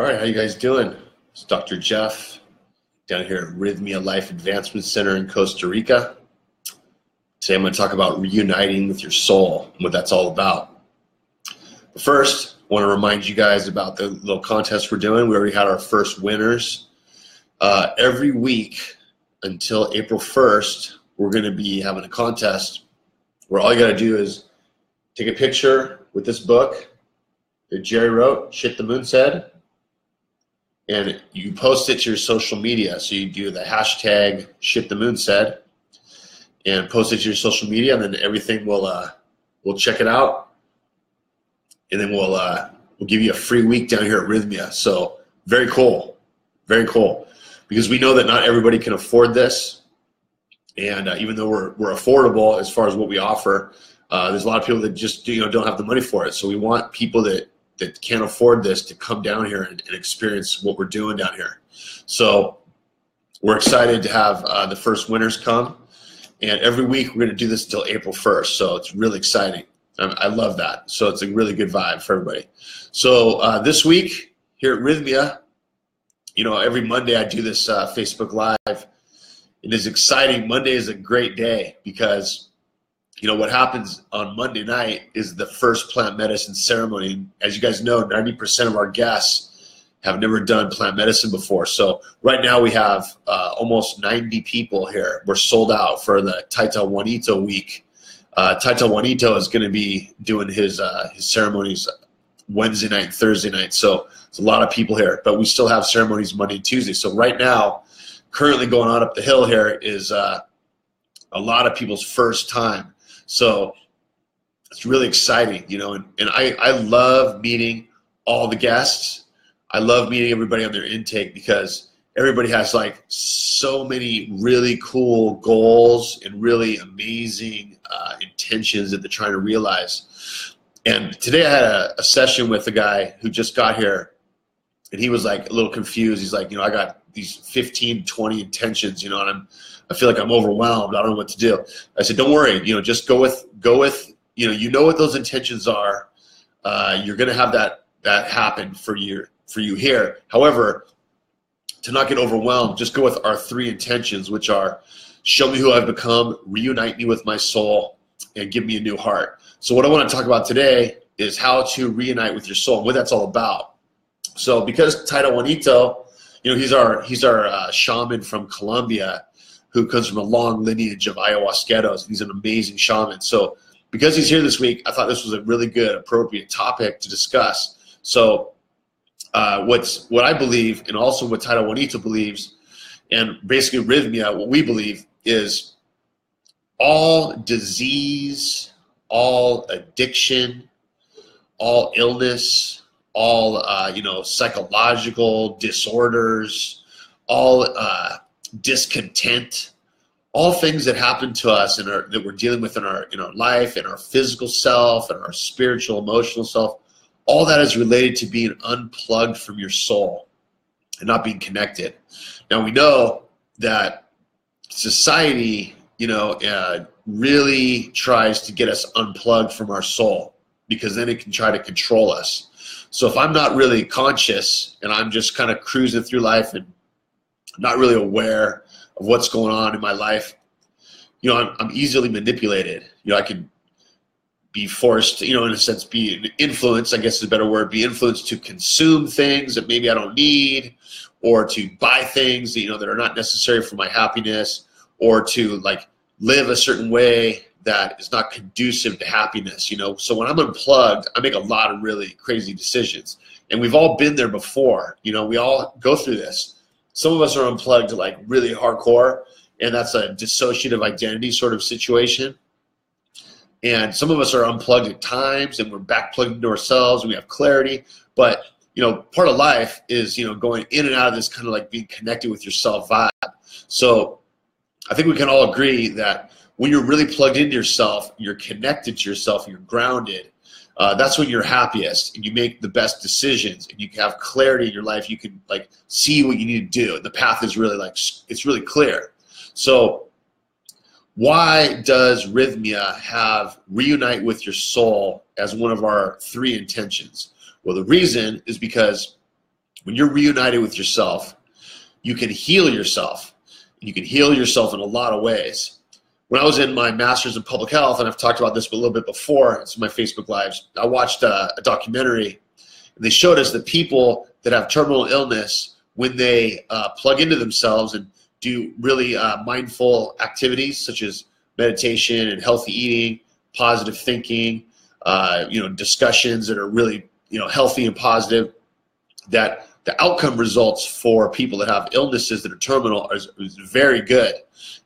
All right, how you guys doing? It's Dr. Jeff down here at Rythmia Life Advancement Center in Costa Rica. Today I'm going to talk about reuniting with your soul and what that's all about. But first, I want to remind you guys about the little contest we're doing. We already had our first winners. Every week until April 1st, we're going to be having a contest where all you got to do is take a picture with this book that Jerry wrote, Shit the Moon Said, and you post it to your social media. So you do the hashtag Shit the Moon Said and post it to your social media, and then everything we'll check it out, and then we'll give you a free week down here at Rythmia. So very cool, because we know that not everybody can afford this, and even though we're affordable as far as what we offer, there's a lot of people that just don't have the money for it. So we want people that can't afford this to come down here and experience what we're doing down here. So we're excited to have the first winners come, and every week we're going to do this until April 1st. So it's really exciting. I love that. So it's a really good vibe for everybody. So this week here at Rythmia, every Monday I do this Facebook Live. It is exciting. Monday is a great day because what happens on Monday night is the first plant medicine ceremony. As you guys know, 90% of our guests have never done plant medicine before. So right now we have almost 90 people here. We're sold out for the Taita Juanito week. Taita Juanito is going to be doing his ceremonies Wednesday night and Thursday night. So it's a lot of people here, but we still have ceremonies Monday and Tuesday. So right now, currently going on up the hill here is a lot of people's first time. So it's really exciting, and I love meeting all the guests. I love meeting everybody on their intake because everybody has so many really cool goals and really amazing intentions that they're trying to realize. And today I had a session with a guy who just got here, and he was a little confused. He's like, I got these 15, 20 intentions, and I feel like I'm overwhelmed. I don't know what to do. I said, don't worry, just go with, what those intentions are. You're going to have that happen for you here. However, to not get overwhelmed, just go with our 3 intentions, which are show me who I've become, reunite me with my soul, and give me a new heart. So what I want to talk about today is how to reunite with your soul and what that's all about. So because Taita Juanito, he's our shaman from Colombia who comes from a long lineage of ayahuasqueros. He's an amazing shaman. So because he's here this week, I thought this was a really good, appropriate topic to discuss. So what I believe, and also what Taita Juanito believes, and basically Rythmia, what we believe is all disease, all addiction, all illness, all psychological disorders, all discontent, all things that happen to us that we're dealing with in our life, in our physical self, and our spiritual, emotional self, all that is related to being unplugged from your soul and not being connected. Now we know that society, really tries to get us unplugged from our soul because then it can try to control us. So if I'm not really conscious and I'm just kind of cruising through life and not really aware of what's going on in my life, I'm easily manipulated. I can be forced, in a sense, be influenced, I guess is a better word, be influenced to consume things that maybe I don't need, or to buy things that are not necessary for my happiness, or to live a certain way that is not conducive to happiness. So when I'm unplugged, I make a lot of really crazy decisions, and we've all been there before. We all go through this. Some of us are unplugged really hardcore, and that's a dissociative identity sort of situation. And some of us are unplugged at times, and we're back plugged into ourselves, and we have clarity. But, part of life is, going in and out of this kind of being connected with yourself vibe. So I think we can all agree that when you're really plugged into yourself, you're connected to yourself, and you're grounded, that's when you're happiest, and you make the best decisions, and you can have clarity in your life. You can see what you need to do. The path is really it's really clear. So why does Rythmia have reunite with your soul as one of our 3 intentions? Well, the reason is because when you're reunited with yourself, you can heal yourself. You can heal yourself in a lot of ways. When I was in my master's in public health, and I've talked about this a little bit before, it's my Facebook Lives, I watched a documentary, and they showed us that people that have terminal illness, when they plug into themselves and do really mindful activities such as meditation and healthy eating, positive thinking, discussions that are really healthy and positive, that the outcome results for people that have illnesses that are terminal is very good.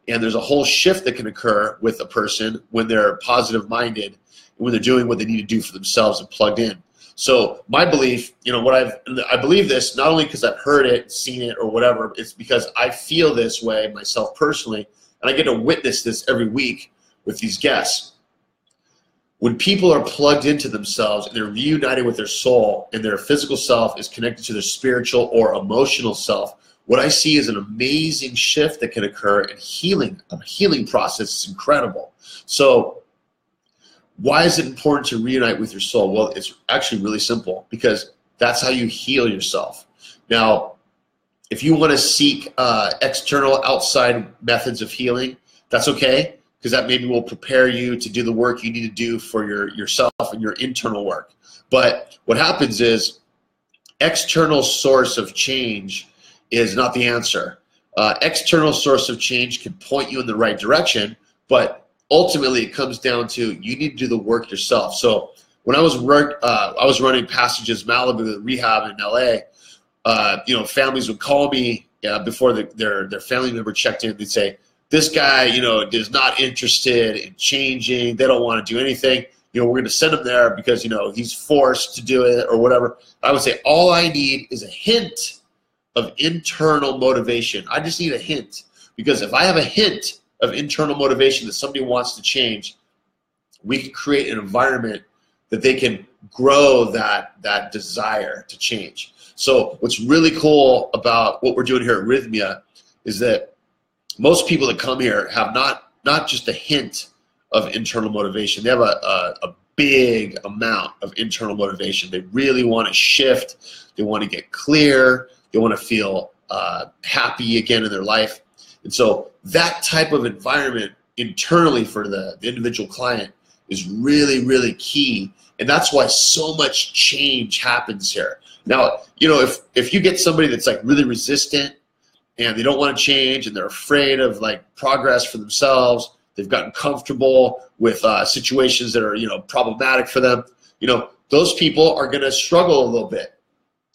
And there's a whole shift that can occur with a person when they're positive minded and when they're doing what they need to do for themselves and plugged in. So my belief, I believe this not only because I've heard it, seen it, or whatever, it's because I feel this way myself personally, and I get to witness this every week with these guests. When people are plugged into themselves and they're reunited with their soul and their physical self is connected to their spiritual or emotional self, what I see is an amazing shift that can occur and healing. A healing process is incredible. So why is it important to reunite with your soul? Well, it's actually really simple, because that's how you heal yourself. Now, if you want to seek external, outside methods of healing, that's okay, because that maybe will prepare you to do the work you need to do for yourself and your internal work. But what happens is external source of change is not the answer. External source of change can point you in the right direction, but ultimately it comes down to you need to do the work yourself. So when I was running Passages Malibu rehab in LA, families would call me before their family member checked in. They'd say, this guy, is not interested in changing. They don't want to do anything. We're going to send him there because, he's forced to do it or whatever. I would say, all I need is a hint of internal motivation. I just need a hint, because if I have a hint of internal motivation that somebody wants to change, we can create an environment that they can grow that desire to change. So what's really cool about what we're doing here at Rythmia is that most people that come here have not just a hint of internal motivation. They have a big amount of internal motivation. They really want to shift. They want to get clear. They want to feel happy again in their life. And so that type of environment internally for the individual client is really, really key. And that's why so much change happens here. Now, if you get somebody that's like really resistant and they don't want to change and they're afraid of like progress for themselves, they've gotten comfortable with situations that are, problematic for them, those people are going to struggle a little bit.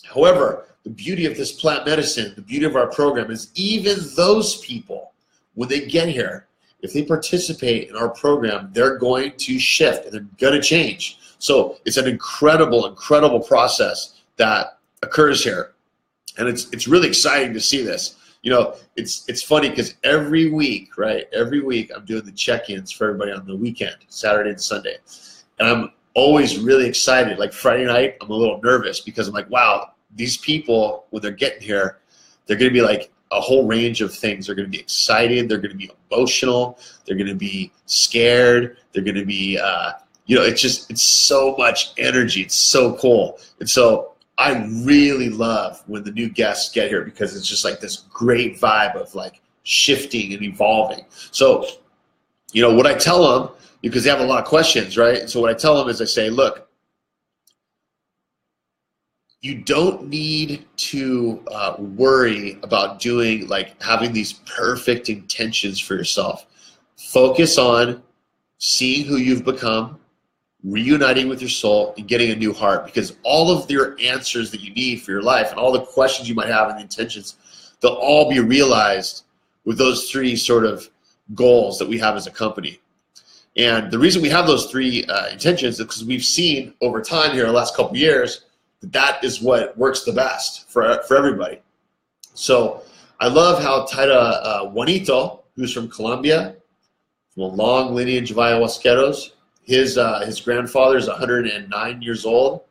However, the beauty of this plant medicine, the beauty of our program is even those people, when they get here, if they participate in our program, they're going to shift and they're going to change. So it's an incredible, incredible process that occurs here. And it's really exciting to see this. It's funny because every week, right? Every week I'm doing the check-ins for everybody on the weekend, Saturday and Sunday. And I'm always really excited. Like Friday night, I'm a little nervous because I'm like, wow, these people, when they're getting here, they're going to be like a whole range of things. They're going to be excited. They're going to be emotional. They're going to be scared. They're going to be, it's so much energy. It's so cool. And so I really love when the new guests get here because it's just like this great vibe of like shifting and evolving. So, what I tell them, because they have a lot of questions, right? And so what I tell them is I say, look, you don't need to worry about having these perfect intentions for yourself. Focus on seeing who you've become, reuniting with your soul, and getting a new heart, because all of your answers that you need for your life and all the questions you might have and the intentions, they'll all be realized with those three sort of goals that we have as a company. And the reason we have those three intentions is because we've seen over time here in the last couple of years that is what works the best for everybody. So I love how Taita Juanito, who's from Colombia, from a long lineage of ayahuasqueros, his grandfather is 109 years old,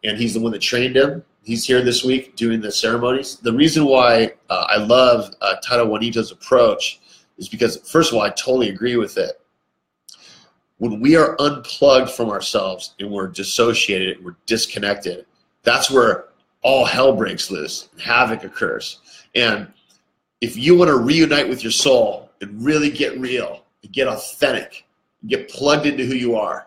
and he's the one that trained him. He's here this week doing the ceremonies. The reason why I love Taita Juanito's approach is because, first of all, I totally agree with it. When we are unplugged from ourselves and we're dissociated, we're disconnected, that's where all hell breaks loose, and havoc occurs. And if you want to reunite with your soul and really get real, and get authentic, and get plugged into who you are,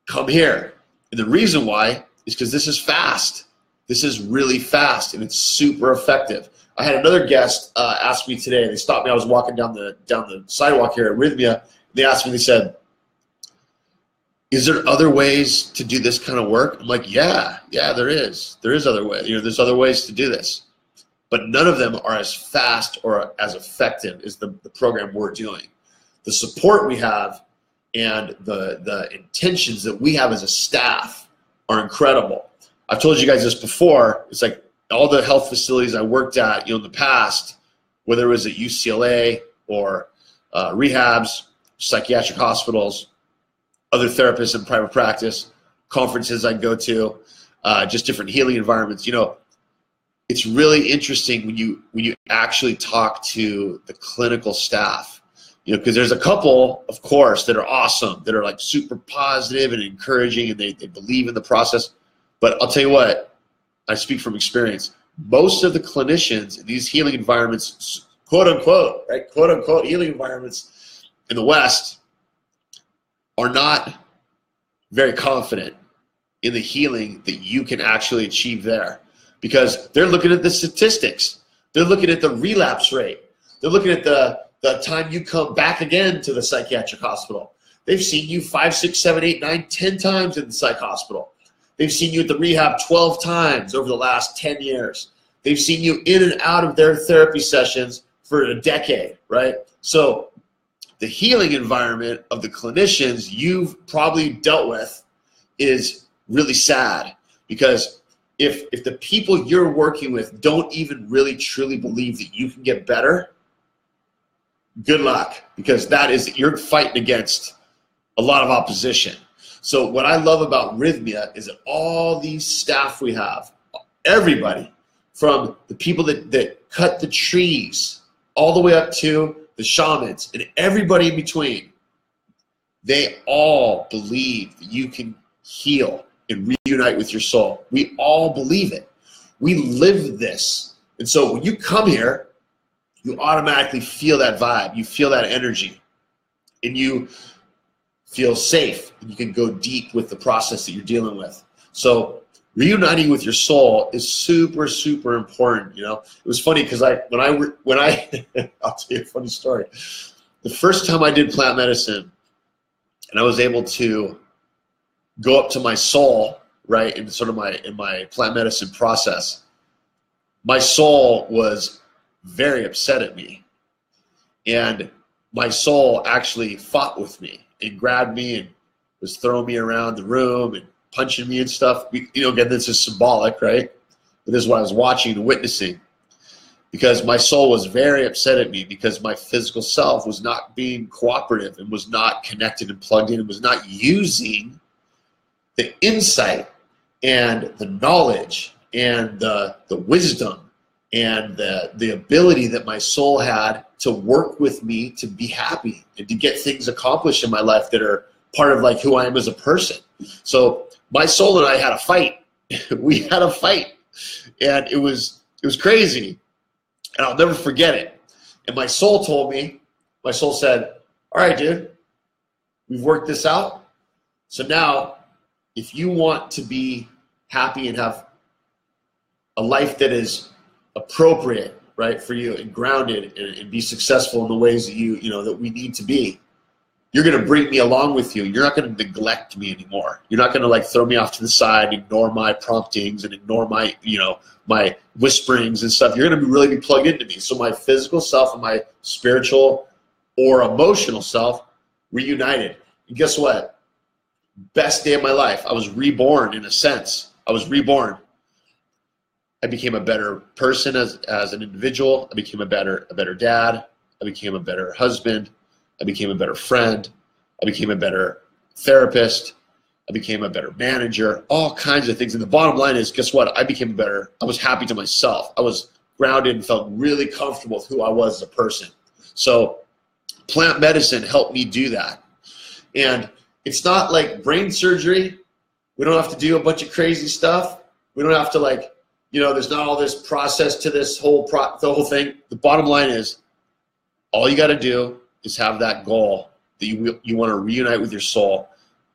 come here. And the reason why is because this is fast. This is really fast, and it's super effective. I had another guest ask me today. They stopped me. I was walking down the sidewalk here at Rythmia. They asked me, they said, is there other ways to do this kind of work? I'm like, yeah, there is. There is other ways. There's other ways to do this. But none of them are as fast or as effective as the program we're doing. The support we have and the intentions that we have as a staff are incredible. I've told you guys this before. It's like all the health facilities I worked at, in the past, whether it was at UCLA or rehabs, psychiatric hospitals, other therapists in private practice, conferences I go to, just different healing environments. It's really interesting when you actually talk to the clinical staff, because there's a couple, of course, that are awesome, that are like super positive and encouraging, and they believe in the process. But I'll tell you what, I speak from experience. Most of the clinicians in these healing environments, quote unquote, right, quote unquote healing environments in the West, are not very confident in the healing that you can actually achieve there, because they're looking at the statistics. They're looking at the relapse rate. They're looking at the time you come back again to the psychiatric hospital. They've seen you 5, 6, 7, 8, 9, 10 times in the psych hospital. They've seen you at the rehab 12 times over the last 10 years. They've seen you in and out of their therapy sessions for a decade, right? So the healing environment of the clinicians you've probably dealt with is really sad, because if the people you're working with don't even really truly believe that you can get better, good luck, because you're fighting against a lot of opposition. So what I love about Rythmia is that all these staff we have, everybody, from the people that cut the trees all the way up to the shamans and everybody in between, they all believe that you can heal and reunite with your soul. We all believe it. We live this. And so when you come here, you automatically feel that vibe. You feel that energy. And you feel safe. And you can go deep with the process that you're dealing with. So reuniting with your soul is super, super important. It was funny because when I I'll tell you a funny story. The first time I did plant medicine, and I was able to go up to my soul, right, in sort of in my plant medicine process, my soul was very upset at me, and my soul actually fought with me and grabbed me and was throwing me around the room and punching me and stuff. Again, this is symbolic, right? But this is what I was watching and witnessing, because my soul was very upset at me because my physical self was not being cooperative and was not connected and plugged in and was not using the insight and the knowledge and the wisdom and the ability that my soul had to work with me to be happy and to get things accomplished in my life that are part of like who I am as a person. So my soul and I had a fight. We had a fight, and it was crazy, and I'll never forget it. And my soul said, all right, dude, we've worked this out. So now if you want to be happy and have a life that is appropriate, right, for you and grounded and be successful in the ways that that we need to be, you're going to bring me along with you. You're not going to neglect me anymore. You're not going to like throw me off to the side, ignore my promptings and ignore my, my whisperings and stuff. You're going to really be plugged into me. So my physical self and my spiritual or emotional self reunited. And guess what? Best day of my life. I was reborn in a sense. I was reborn. I became a better person as an individual. I became a better dad. I became a better husband. I became a better friend. I became a better therapist. I became a better manager, all kinds of things. And the bottom line is, guess what? I was happy to myself. I was grounded and felt really comfortable with who I was as a person. So plant medicine helped me do that. And it's not like brain surgery. We don't have to do a bunch of crazy stuff. We don't have to like you know, there's not all this process to this whole the whole thing. The bottom line is, all you got to do is have that goal that you want to reunite with your soul,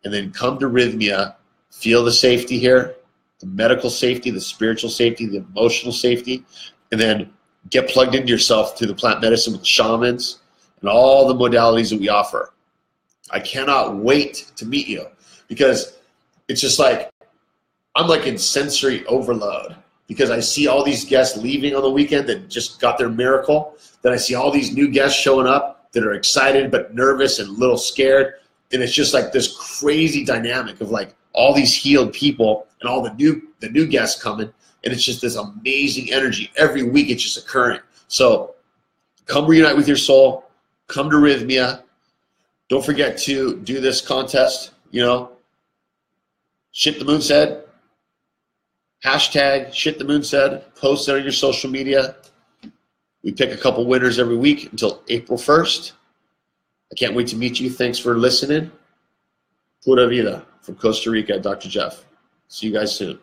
and then come to Rythmia, feel the safety here, the medical safety, the spiritual safety, the emotional safety, and then get plugged into yourself through the plant medicine with shamans and all the modalities that we offer. I cannot wait to meet you, because it's just like, I'm like in sensory overload, because I see all these guests leaving on the weekend that just got their miracle. Then I see all these new guests showing up that are excited but nervous and a little scared. And it's just like this crazy dynamic of like all these healed people and all the new guests coming. And it's just this amazing energy. Every week it's just occurring. So come reunite with your soul. Come to Rythmia. Don't forget to do this contest, you know. Shit the Moon Said. Hashtag Shit the Moon Said. Post it on your social media. We pick a couple winners every week until April 1st. I can't wait to meet you. Thanks for listening. Pura vida from Costa Rica, Dr. Jeff. See you guys soon.